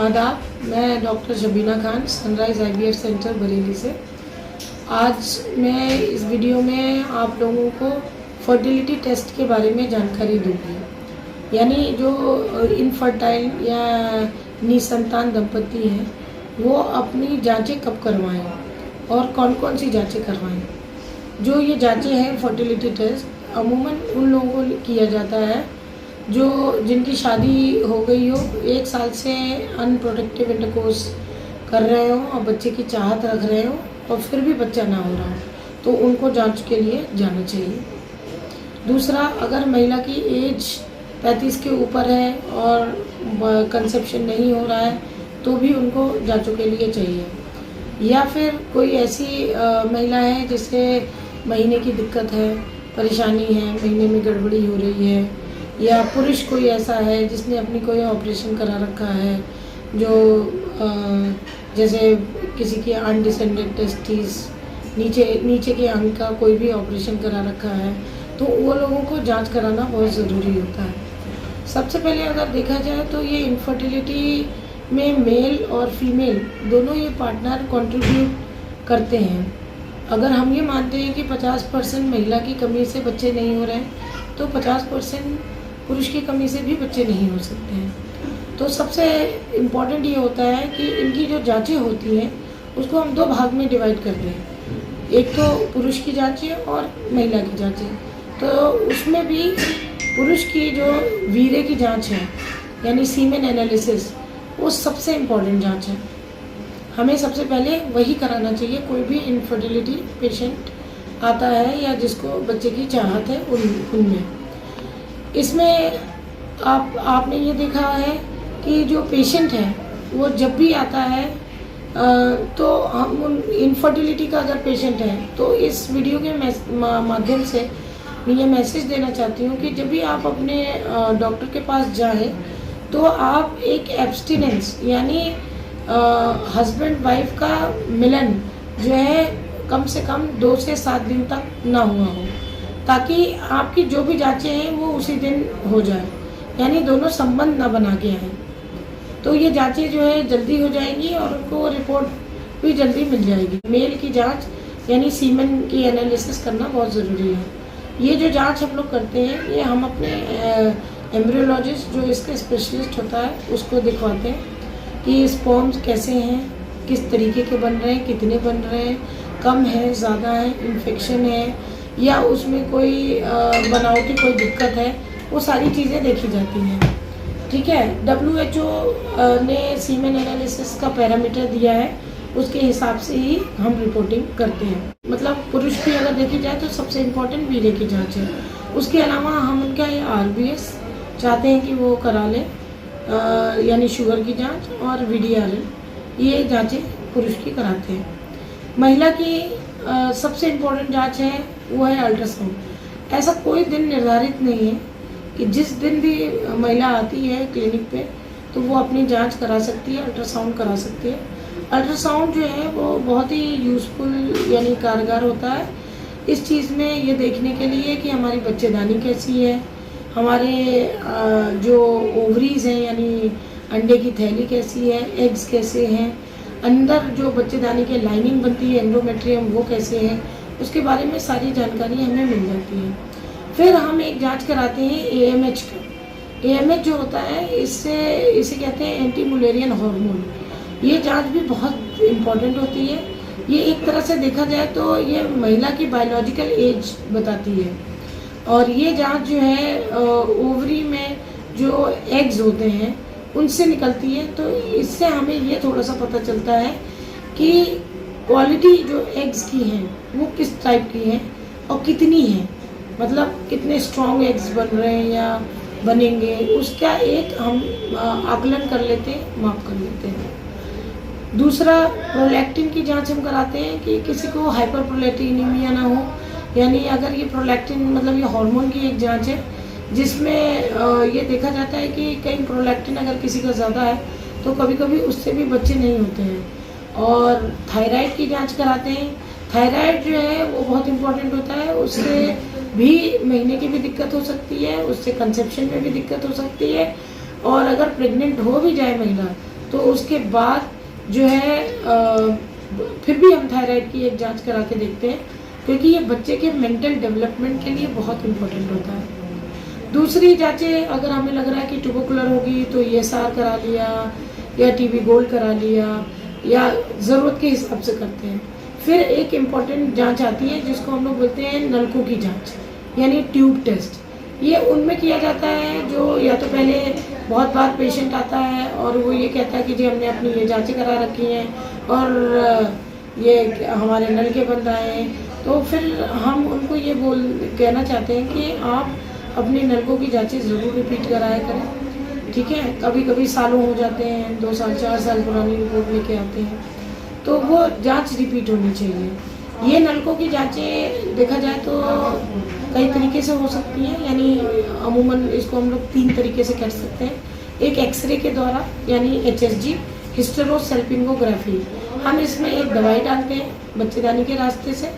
आदाब, मैं doctor Shabina Khan sunrise IVF centre Bareilly से। आज मैं इस वीडियो में आप लोगों को फर्टिलिटी टेस्ट के बारे में जानकारी दूंगी। यानी जो इनफर्टाइल या निसंतान दंपति हैं वो अपनी जांचें कब करवाएं और कौन कौन सी जांचें करवाएं। जो ये जांचें हैं फर्टिलिटी टेस्ट अमूमन उन लोगों को किया जाता है जो जिनकी शादी हो गई हो, 1 साल से अनप्रोटेक्टिव इंटरकोर्स कर रहे हो और बच्चे की चाहत रख रहे हो और फिर भी बच्चा ना हो रहा हो, तो उनको जांच के लिए जाना चाहिए। दूसरा, अगर महिला की एज 35 के ऊपर है और कंसेप्शन नहीं हो रहा है तो भी उनको जांचों के लिए चाहिए। या फिर कोई ऐसी महिला है जिससे महीने की दिक्कत है, परेशानी है, महीने में गड़बड़ी हो रही है, या पुरुष कोई ऐसा है जिसने अपनी कोई ऑपरेशन करा रखा है, जो जैसे किसी की अनडिसेंडेड टेस्टिस, नीचे के अंग का कोई भी ऑपरेशन करा रखा है, तो वो लोगों को जांच कराना बहुत ज़रूरी होता है। सबसे पहले अगर देखा जाए तो ये इनफर्टिलिटी में मेल और फीमेल दोनों ये पार्टनर कंट्रीब्यूट करते हैं। अगर हम ये मानते हैं कि 50% महिला की कमी से बच्चे नहीं हो रहे हैं तो 50% पुरुष की कमी से भी बच्चे नहीं हो सकते हैं। तो सबसे इम्पॉर्टेंट ये होता है कि इनकी जो जांचें होती हैं उसको हम 2 भाग में डिवाइड कर दें। एक तो पुरुष की जांचें और महिला की जांचें। तो उसमें भी पुरुष की जो वीर्य की जांच है यानी सीमेन एनालिसिस, वो सबसे इम्पॉर्टेंट जांच है। हमें सबसे पहले वही कराना चाहिए। कोई भी इनफर्टिलिटी पेशेंट आता है या जिसको बच्चे की चाहत है उनमें इसमें आपने ये देखा है कि जो पेशेंट है वो जब भी आता है तो हम उन इनफर्टिलिटी का अगर पेशेंट है तो इस वीडियो के माध्यम से मैं ये मैसेज देना चाहती हूँ कि जब भी आप अपने डॉक्टर के पास जाएं तो आप एक एब्स्टिनेंस यानी हस्बैंड वाइफ का मिलन जो है कम से कम 2 से 7 दिन तक ना हुआ हो, ताकि आपकी जो भी जांचें हैं वो उसी दिन हो जाए, यानी दोनों संबंध ना बना के आए। तो ये जांचें जो है जल्दी हो जाएंगी और उनको रिपोर्ट भी जल्दी मिल जाएगी। मेल की जांच यानी सीमेन की एनालिसिस करना बहुत ज़रूरी है। ये जो जांच हम लोग करते हैं ये हम अपने एम्ब्रियोलॉजिस्ट जो इसके स्पेशलिस्ट होता है उसको दिखवाते हैं कि स्पर्म्स कैसे हैं, किस तरीके के बन रहे हैं, कितने बन रहे हैं, कम है, ज़्यादा है, इन्फेक्शन है या उसमें कोई बनावटी कोई दिक्कत है, वो सारी चीज़ें देखी जाती हैं। ठीक है, WHO ने सीमेन एनालिसिस का पैरामीटर दिया है, उसके हिसाब से ही हम रिपोर्टिंग करते हैं। मतलब पुरुष की अगर देखी जाए तो सबसे इम्पोर्टेंट वीर्य की जांच है। उसके अलावा हम उनका ये RBS चाहते हैं कि वो करा लें, यानी शुगर की जांच और VDRL, ये जांचें पुरुष की कराते हैं। महिला की सबसे इम्पोर्टेंट जांच है वो है अल्ट्रासाउंड। ऐसा कोई दिन निर्धारित नहीं है कि जिस दिन भी महिला आती है क्लिनिक पे तो वो अपनी जांच करा सकती है, अल्ट्रासाउंड करा सकती है। अल्ट्रासाउंड जो है वो बहुत ही यूज़फुल यानी कारगर होता है इस चीज़ में ये देखने के लिए कि हमारी बच्चेदानी कैसी है, हमारे जो ओवरीज हैं यानी अंडे की थैली कैसी है, एग्स कैसे हैं, अंदर जो बच्चेदानी के लाइनिंग बनती है एंडोमेट्रियम वो कैसे है, उसके बारे में सारी जानकारी हमें मिल जाती है। फिर हम एक जांच कराते हैं AMH का। AMH जो होता है इसे कहते हैं एंटी मुलेरियन हार्मोन। ये जांच भी बहुत इम्पॉर्टेंट होती है। ये एक तरह से देखा जाए तो ये महिला की बायोलॉजिकल एज बताती है और ये जांच जो है ओवरी में जो एग्स होते हैं उनसे निकलती है। तो इससे हमें ये थोड़ा सा पता चलता है कि क्वालिटी जो एग्स की हैं वो किस टाइप की हैं और कितनी हैं, मतलब कितने स्ट्रॉन्ग एग्स बन रहे हैं या बनेंगे, उसका एक हम आकलन कर लेते हैं, माप कर लेते हैं। दूसरा, प्रोलैक्टिन की जांच हम कराते हैं कि किसी को हाइपर प्रोलैक्टिनीमिया ना हो, यानी अगर ये प्रोलैक्टिन मतलब ये हार्मोन की एक जांच है जिसमें ये देखा जाता है कि कहीं प्रोलैक्टिन अगर किसी का ज़्यादा है तो कभी कभी उससे भी बच्चे नहीं होते हैं। और थायराइड की जांच कराते हैं। थायराइड जो है वो बहुत इम्पोर्टेंट होता है, उससे भी महीने की भी दिक्कत हो सकती है, उससे कंसेप्शन में भी दिक्कत हो सकती है और अगर प्रेग्नेंट हो भी जाए महिला तो उसके बाद जो है फिर भी हम थायराइड की एक जांच करा के देखते हैं, क्योंकि ये बच्चे के मेंटल डेवलपमेंट के लिए बहुत इम्पोर्टेंट होता है। दूसरी जांचें, अगर हमें लग रहा है कि ट्यूबरकुलर होगी तो ESR करा लिया या TB गोल्ड करा लिया, या ज़रूरत के हिसाब से करते हैं। फिर एक इम्पॉर्टेंट जांच आती है जिसको हम लोग बोलते हैं नलकों की जांच, यानी ट्यूब टेस्ट। ये उनमें किया जाता है जो या तो पहले बहुत बार पेशेंट आता है और वो ये कहता है कि जी हमने अपनी ये जांचें करा रखी हैं और ये हमारे नल के बंद आए हैं, तो फिर हम उनको ये कहना चाहते हैं कि आप अपनी नलकों की जांचें ज़रूर रिपीट कराया करें। ठीक है, कभी कभी सालों हो जाते हैं, 2 साल 4 साल पुरानी रिपोर्ट लेके आते हैं, तो वो जांच रिपीट होनी चाहिए। ये नलकों की जांचें देखा जाए तो कई तरीके से हो सकती हैं, यानी अमूमन इसको हम लोग 3 तरीके से कर सकते हैं। एक एक्सरे के द्वारा, यानी HSG, हिस्टेरोसैल्पिंगोग्राफी। हम इसमें एक दवाई डालते हैं बच्चेदानी के रास्ते से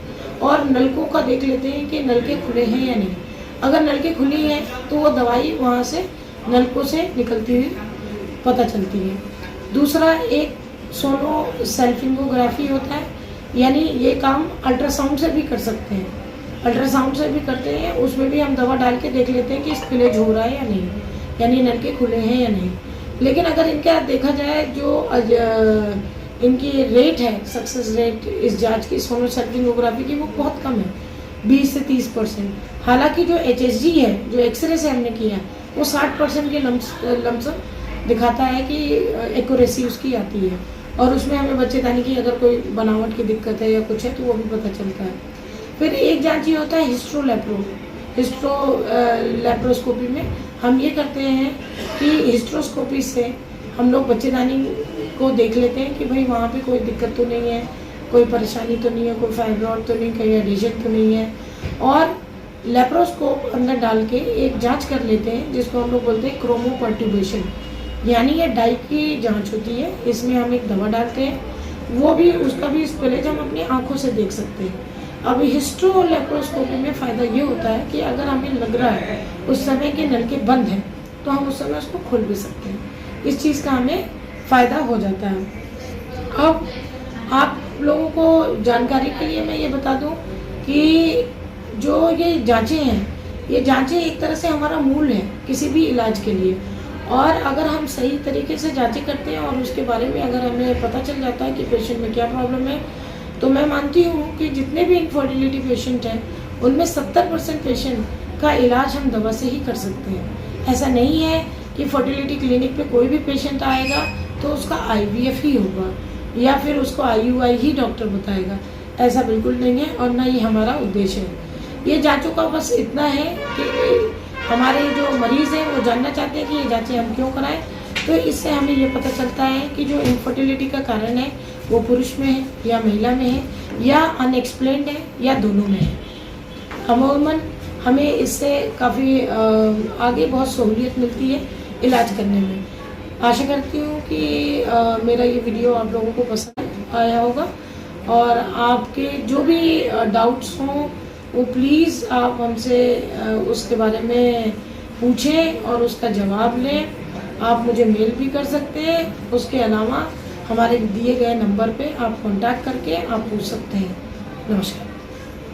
और नलकों का देख लेते हैं कि नलके खुले हैं या नहीं। अगर नलके खुली हैं तो वो दवाई वहाँ से नलकों से निकलती हुई पता चलती है। दूसरा एक सोनोसैल्पिंगोग्राफी होता है, यानी ये काम अल्ट्रासाउंड से भी कर सकते हैं, अल्ट्रासाउंड से भी करते हैं। उसमें भी हम दवा डाल के देख लेते हैं कि स्पिलेज हो रहा है या नहीं, यानी नलके खुले हैं या नहीं। लेकिन अगर इनका देखा जाए जो इनकी रेट है, सक्सेस रेट इस जांच की सोनोसैल्पिंगोग्राफी की, वो बहुत कम है, 20 से 30%। हालांकि जो HSG है, जो एक्सरे से हमने किया, वो 60% के लमसम दिखाता है कि एक्यूरेसी उसकी आती है, और उसमें हमें बच्चेदानी की अगर कोई बनावट की दिक्कत है या कुछ है तो वो भी पता चलता है। फिर एक जांच ये होता है हिस्ट्रोलैप्रोस्कोपी में हम ये करते हैं कि हिस्ट्रोस्कोपी से हम लोग बच्चेदानी को देख लेते हैं कि भाई वहाँ पे कोई दिक्कत तो नहीं है, कोई परेशानी तो नहीं है, कोई फाइब्रॉइड तो नहीं, कहीं एडिशन तो नहीं है, और लेप्रोस्कोप अंदर डाल के एक जांच कर लेते हैं जिसको हम लोग बोलते हैं क्रोमोपर्ट्यूबेशन, यानी ये डाई की जांच होती है। इसमें हम एक दवा डालते हैं, वो भी उसका भी स्पिलेज हम अपनी आंखों से देख सकते हैं। अब हिस्ट्रोलैप्रोस्कोपी में फ़ायदा ये होता है कि अगर हमें लग रहा है उस समय के नलके बंद हैं तो हम उस समय उसको खोल भी सकते हैं। इस चीज़ का हमें फ़ायदा हो जाता है। अब आप लोगों को जानकारी के लिए मैं ये बता दूं कि जो ये जांचें हैं, ये जांचें एक तरह से हमारा मूल है किसी भी इलाज के लिए, और अगर हम सही तरीके से जांचें करते हैं और उसके बारे में अगर हमें पता चल जाता है कि पेशेंट में क्या प्रॉब्लम है, तो मैं मानती हूँ कि जितने भी इनफर्टिलिटी पेशेंट हैं उनमें 70% पेशेंट का इलाज हम दवा से ही कर सकते हैं। ऐसा नहीं है कि फर्टिलिटी क्लिनिक पे कोई भी पेशेंट आएगा तो उसका IVF ही होगा या फिर उसको IUI ही डॉक्टर बताएगा, ऐसा बिल्कुल नहीं है और ना ही हमारा उद्देश्य है। ये जांचों का बस इतना है कि हमारे जो मरीज़ हैं वो जानना चाहते हैं कि ये जांचें हम क्यों कराएं, तो इससे हमें ये पता चलता है कि जो इनफर्टिलिटी का कारण है वो पुरुष में है या महिला में है या अनएक्सप्लेन्ड है या दोनों में है। अमूमन हमें इससे काफ़ी आगे बहुत सहूलियत मिलती है इलाज करने में। आशा करती हूँ कि मेरा ये वीडियो आप लोगों को पसंद आया होगा, और आपके जो भी डाउट्स हों वो प्लीज़ आप हमसे उसके बारे में पूछें और उसका जवाब लें। आप मुझे मेल भी कर सकते हैं, उसके अलावा हमारे दिए गए नंबर पे आप कांटेक्ट करके आप पूछ सकते हैं। नमस्कार।